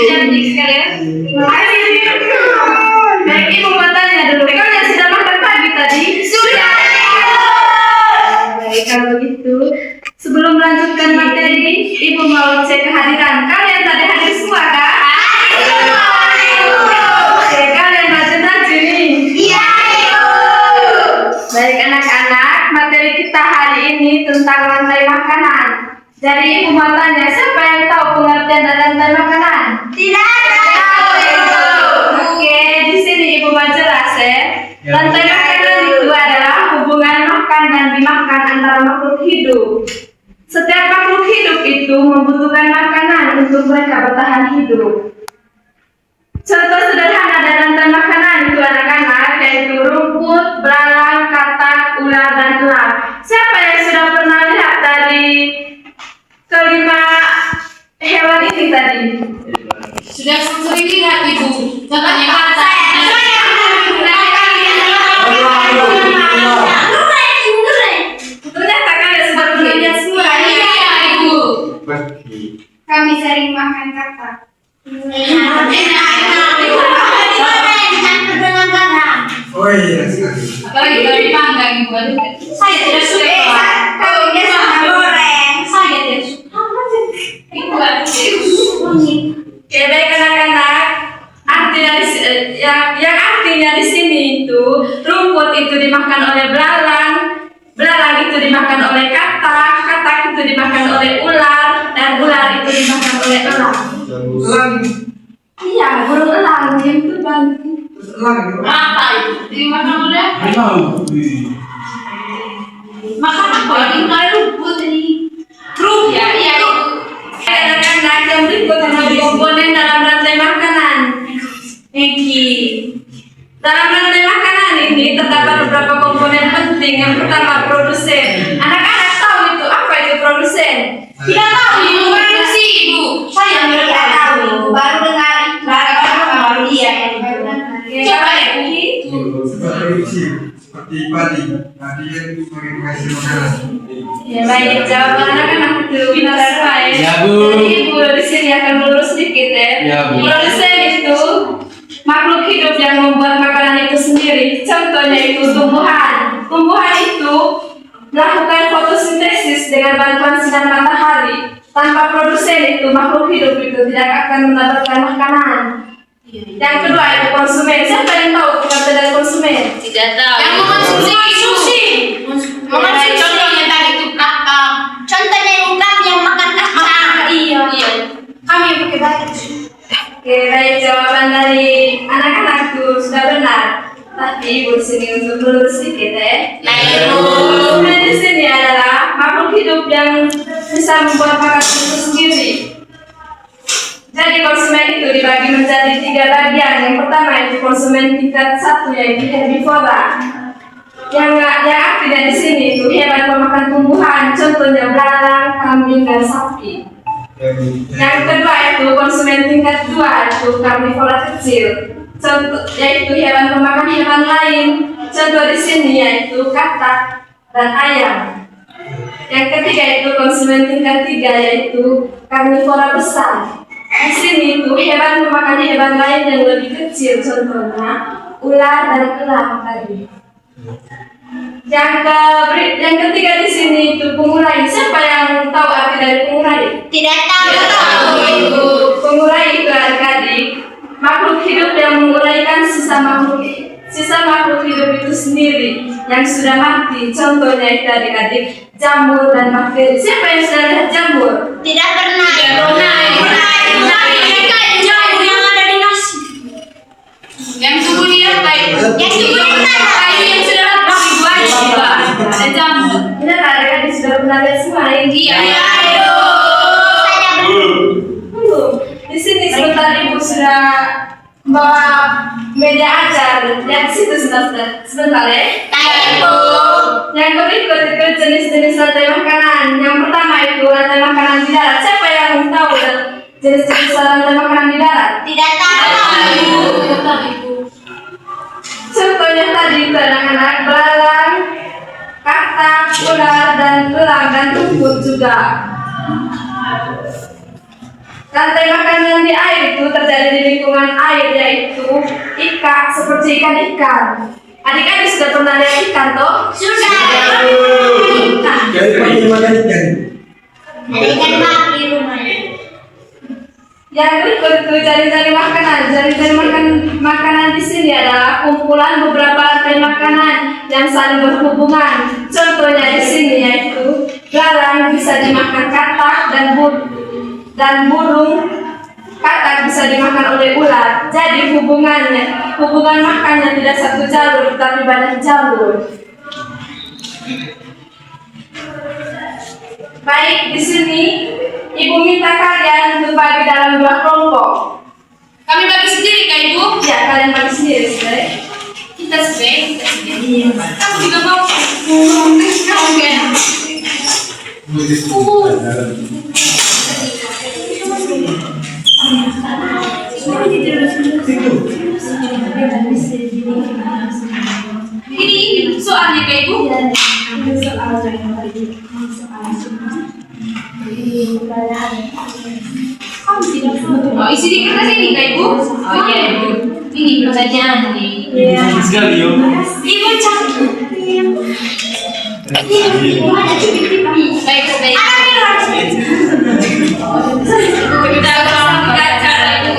cantik sekali ya. Baik, Ibu mau tanya dulu. Kalian sudah makan pagi tadi? Sudah. Baik, kalau begitu, sebelum melanjutkan materi, Ibu mau cek kehadiran. Kalian tadi hadir semua kan? Oke, kalian rajin-rajin nih. Iya, Ibu. Baik anak-anak, materi kita hari ini tentang rantai makanan. Jadi Ibu mau tanya, siapa yang tahu pengertian dari rantai makanan? Tidak tahu, Ibu. Oke, di sini Ibu mau jelas ya. Rantai makanan itu adalah hubungan makan dan dimakan antara makhluk hidup. Setiap makhluk hidup itu membutuhkan makanan untuk mereka bertahan hidup. Contoh sederhana dari rantai makanan itu anak-anak, yaitu rumput, belalang, katak, ular, dan elang. Siapa yang sudah pernah lihat dari kelima hewan ini tadi? Sudah sering lihat Ibu. Contohnya katak. Ternyata kalian sudah pernah lihat semua. Iya, Ibu. Kami sering makan katak. Oh iya sekali. Apalagi kalau dipanggang Ibu. Saya tidak suka. Kalau dia sama goreng. Saya tidak suka. Ibu Oke, baik anak-anak. Yang artinya di sini itu rumput itu dimakan oleh belalang, belalang itu dimakan oleh katak, katak itu dimakan oleh ular, dan ular itu dimakan oleh elang. Elang. Iya, burung elang yang terbang. Elang itu. Mata itu dimakan oleh makan apa? Ini rumput ini. Rumput ya, iya Ibu. Anak-anak, yang berikut adalah komponen dalam rantai makanan. Eki. Dalam rantai makanan ini terdapat beberapa komponen penting. Yang pertama, produsen. Anak-anak tahu itu apa itu produsen? Tidak tahu Ibu. Produksi Ibu. Saya tidak tahu Ibu. Baru dengar baru iya baru dengar. Coba Eki. Seperti padi yang menghasilkan makanan. Ya baik, jawaban anak-anak itu benar baik. Ya, Bu. Jadi Ibu di sini akan melurus sedikit ya. Ya, Bu. Produsen itu makhluk hidup yang membuat makanan itu sendiri. Contohnya itu tumbuhan. Tumbuhan itu melakukan fotosintesis dengan bantuan sinar matahari. Tanpa produsen itu makhluk hidup itu tidak akan mendapatkan makanan. Yang kedua itu konsumen. Siapa yang tahu pengertian dari konsumen? Tidak tahu. Yang mengonsumsi. Mengonsumsi. Contohnya tadi itu kakak. Contohnya kami yang makan kacang. Iya. Kami yang pakai baju. Oke, baik, jawaban dari anak-anak itu sudah benar. Tapi Ibu di sini untuk melurus sedikit ya. Konsumen di sini adalah makhluk hidup yang bisa membuat makanan itu sendiri. Jadi konsumen itu dibagi menjadi 3 bagian. Yang pertama itu konsumen tingkat 1 yaitu herbivora. Yang artinya di sini itu hewan pemakan tumbuhan, contohnya belalang, kambing, dan sapi. Yang kedua itu konsumen tingkat 2 itu karnivora kecil, contoh yaitu hewan pemakan hewan lain. Contoh di sini yaitu katak dan ayam. Yang ketiga itu konsumen tingkat 3 yaitu karnivora besar. Di sini itu hewan pemakan hewan lain yang lebih kecil, contohnya ular dan elang tadi. Yang ketiga di sini itu pengurai. Siapa yang tahu arti dari pengurai? Tidak tahu. Ibu. Pengurai itu adik-adik makhluk hidup yang menguraikan sisa makhluk hidup itu sendiri yang sudah mati. Contohnya itu adik-adik jamur dan bakteri. Siapa yang sudah lihat jamur? Tidak pernah. Jamur yang ada di nasi. Yang tubuhnya baik. Yang tubuhnya kayu yang sudah dibuat ada jamur. Benar adik-adik sudah pernah lihat semua ini? Iya. Belum. Di sini sebentar Ibu sudah bawa meja ajar. Lihat situ sebentar ya. Yang berikut itu jenis-jenis rantai makanan. Yang pertama itu rantai makanan di darat. Siapa yang tahu jenis-jenis rantai makanan di darat? Tidak tahu. Contohnya tadi itu anak-anak belalang, katak, ular, dan elang, dan rumput juga. Rantai makanan di air itu terjadi di lingkungan air, yaitu ikan, seperti ikan-ikan. Adik-adik sudah pernah lihat ikan toh? Sudah. Ikan. Jadi bagaimana ikan? Ada ikan bak di rumahnya. Yang berikut itu cari-cari makanan. Cari-cari makanan di sini adalah kumpulan beberapa rantai makanan yang saling berhubungan. Contohnya di sini yaitu belalang bisa dimakan katak dan burung. Katak bisa dimakan oleh ular. Jadi hubungan makannya tidak satu jalur, tapi banyak jalur. Baik, di sini Ibu minta kalian untuk bagi dalam 2 kelompok. Kami bagi sendiri Kak Ibu. Ya, kalian bagi sendiri, saudara. Kita sendiri. Kamu juga mau? Oke. Ini soalnya Kak Ibu. Oh, isi di kertas ini Kak Ibu. Oh iya Ibu. Ini pertanyaan nih. Sekali yo. Ibu cantik. Ibu ada cubit. Baik, baik. Kita akan cara itu.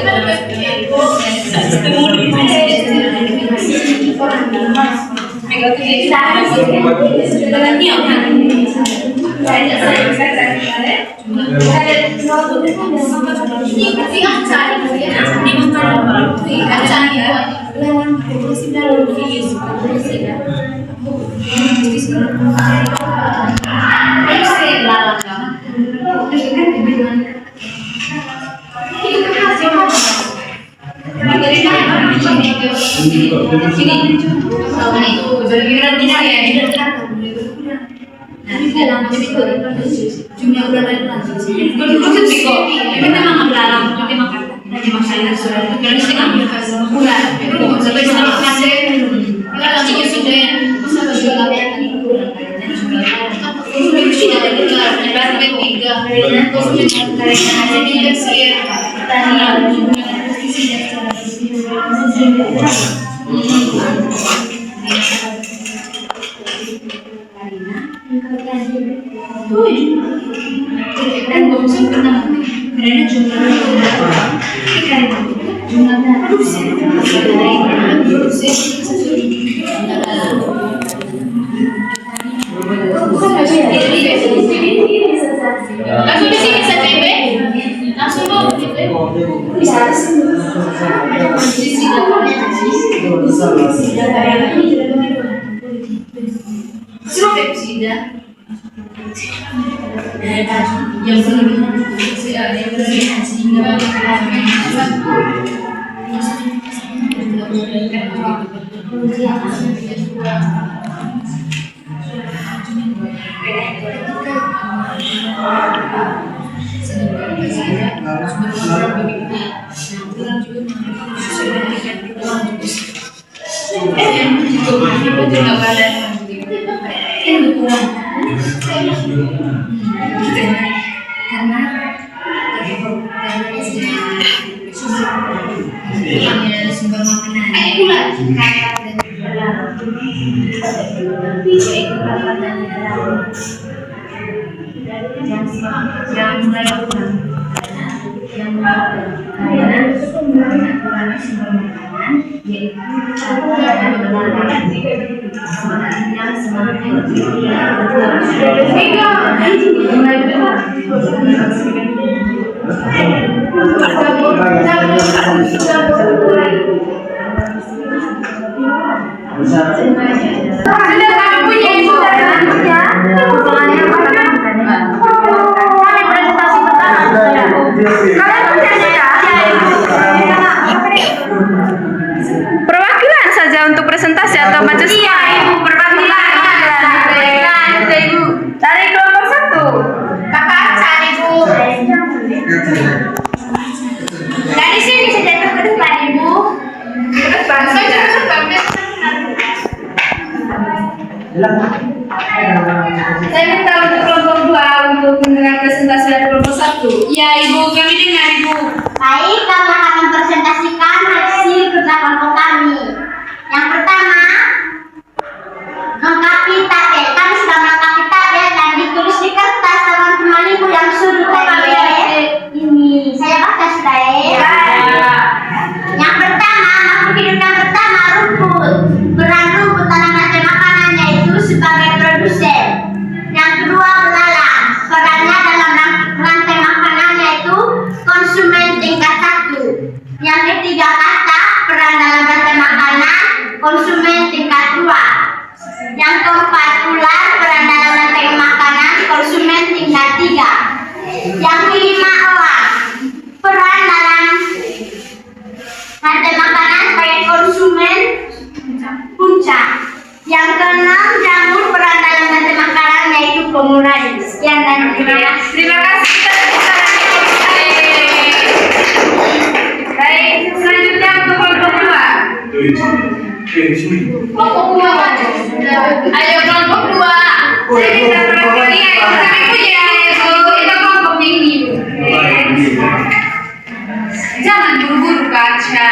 Jumlah ular itu nanti. Kalau itu kok, itu memang belalang, tapi makan. Nanti makan sudah. Kalau itu kan ular. Sampai sekarang masih. Kalau itu sudah, sudah jualan tadi ular. Sudah sudah ada ular. Baru ketiga. Terus juga ada di Mesir. Tadi dan bosan pernah karena jumlahnya produksi langsung di sini saja langsung mau bisa di sini yang sumber makanan yang mulai kurang karena sumber makanan yaitu yang perwakilan saja untuk presentasi atau baca semua? Iya, Ibu, perwakilan. Ibu. Dari kelompok 1. Kakak Acan, Ibu. Dari sini saja ke depan, Ibu. Ke depan saja. Saya minta untuk kelompok 2 untuk mendengar presentasi dari kelompok 1. Ya, Ibu, kami dengar, Ibu. Yang ketiga kata peran dalam rantai makanan konsumen tingkat 2. Yang keempat ular peran dalam rantai makanan konsumen tingkat 3. Yang kelima elang peran dalam rantai makanan sebagai konsumen puncak. Yang keenam jamur peran dalam rantai makanan yaitu pemulai. Sekian dan terima kasih. Terima kasih. Baik, selanjutnya untuk kelompok 2. Kelompok 2. Ayo kelompok 2. Saya bisa berpikir ya, kami punya itu kelompoknya ini. Jangan buru-buru baca.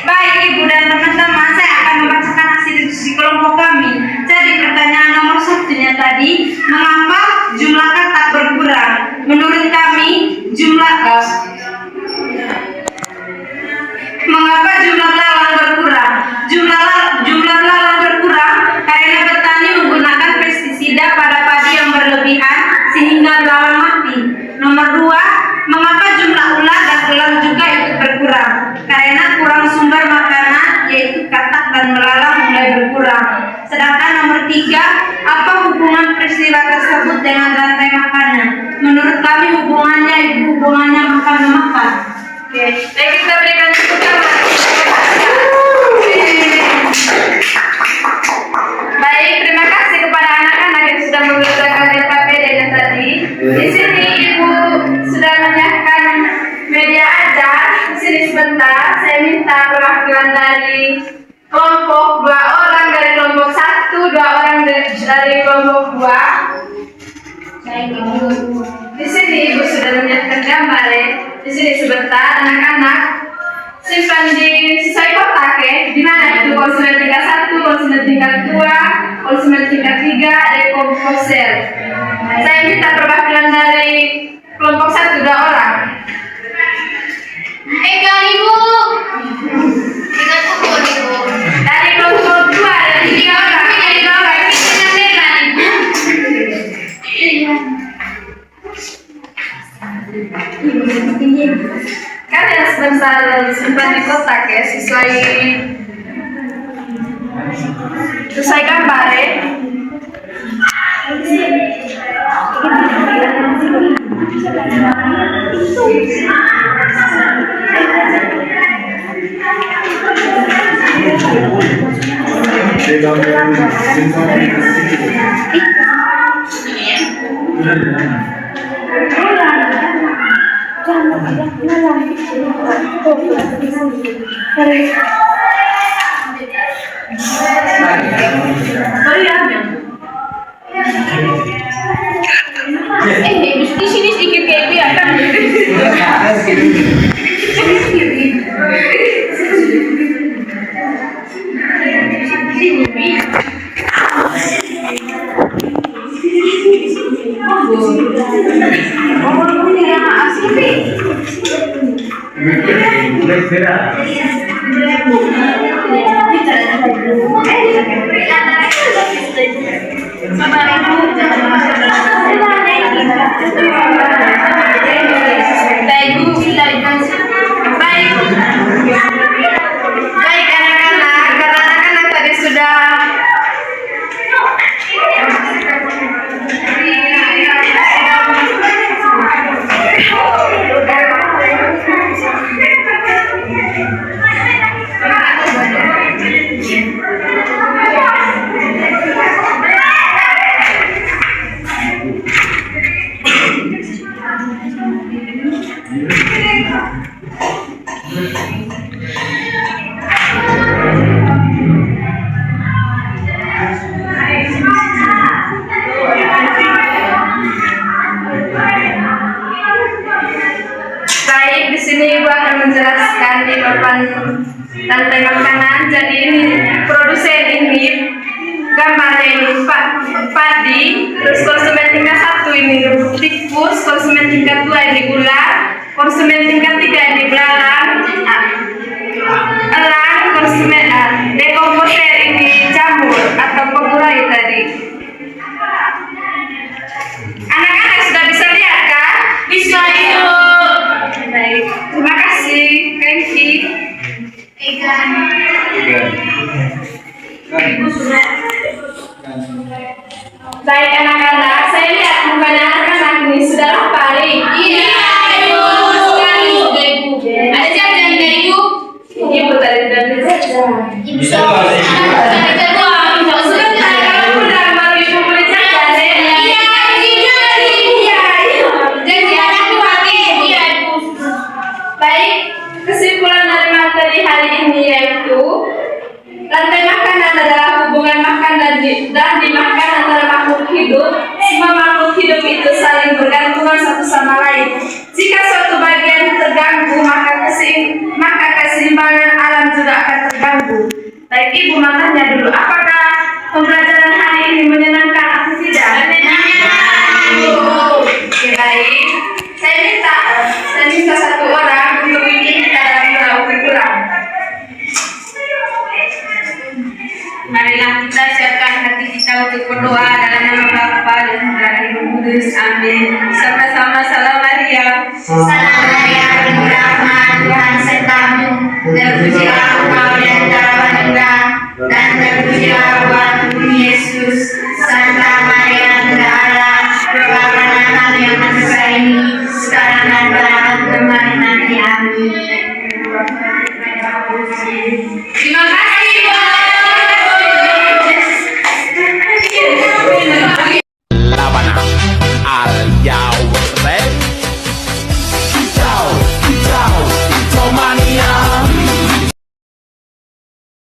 Baik Ibu dan teman-teman, saya akan membacakan hasil diskusi kelompok kami. Jadi pertanyaan nomor 1-nya tadi, mengapa jumlah kata berkurang? Menurut kami, mengapa jumlah lalang berkurang? Jumlah lalang berkurang karena petani menggunakan pestisida pada padi yang berlebihan sehingga lalang mati. Nomor 2, mengapa jumlah ular dan elang juga ikut berkurang? Karena kurang sumber makanan yaitu katak dan belalang mulai berkurang. Sedangkan nomor 3, apa hubungan peristiwa tersebut dengan rantai makanan? Menurut kami hubungannya makan-memakan. Oke, baik kita berikan tepuk tangan. Baik, terima kasih kepada anak-anak yang sudah mengerjakan LKPD-nya tadi. Di sini Ibu sudah menyiapkan media ajar. Di sini sebentar, saya minta perwakilan dari kelompok 2 orang dari kelompok 1, 2 orang dari kelompok 2. Di sini Ibu sudah menyiapkan gambar ya. Di sini sebentar anak-anak simpan di sesuai kotak ya. Di mana itu konsumen tingkat 1, konsumen tingkat 2, konsumen tingkat 3, dan komposer. Saya minta perwakilan dari kelompok 1 2 orang. Ibu. Kita tunggu Ibu. Dari kelompok 2 ada 3 orang. Kalian sebentar simpan di kotak ya sesuai gambar ya. Di sini sedikit kayak dia kan. Baik anak-anak, karena anak-anak tadi sudah baik, di sini Ibu akan menjelaskan di papan rantai makanan. Jadi ini produsen ini gambarnya ini padi, terus konsumen tingkat 1 ini tikus, konsumen tingkat 2 ini ular, konsumen tingkat 3 ini belalang, elang, konsumen dekomposer ini jamur atau pemulai tadi. Anak-anak sudah bisa lihat kan? Bisa Ibu. Baik, terima kasih. Thank you. Baik anak-anak, saya lihat mukanya anak-anak ini sudah paling. Iya, Ibu. Sekali juga Ibu. Ada jajan dari Ibu? Ibu tadi sudah berjajan. Ibu Bisa Sofi. lah, Ibu. Jajan doang, nggak usah Sebentar, jajan. kalau pulang baru ibu beli jajan ya. Iya, Ibu dari Ibu. Iya, iya. Jajan aku hati. Iya, Ibu. Baik, kesimpulan dari materi hari ini yaitu rantai makanan adalah hubungan makan dan dimakan antara makhluk hidup. Semua makhluk hidup itu saling bergantungan satu sama lain. Jika suatu bagian terganggu, maka keseimbangan alam juga akan terganggu. Baik, Ibu mau tanya dulu, apakah pembelajaran hari ini menyenangkan atau tidak? Oke, baik. Saya minta satu orang untuk bikin kita dalam perahu kurang. Marilah kita siapkan hati kita untuk berdoa dalam nama Bapa dan Putra dan Roh Kudus. Amin. Sama-sama salam Maria.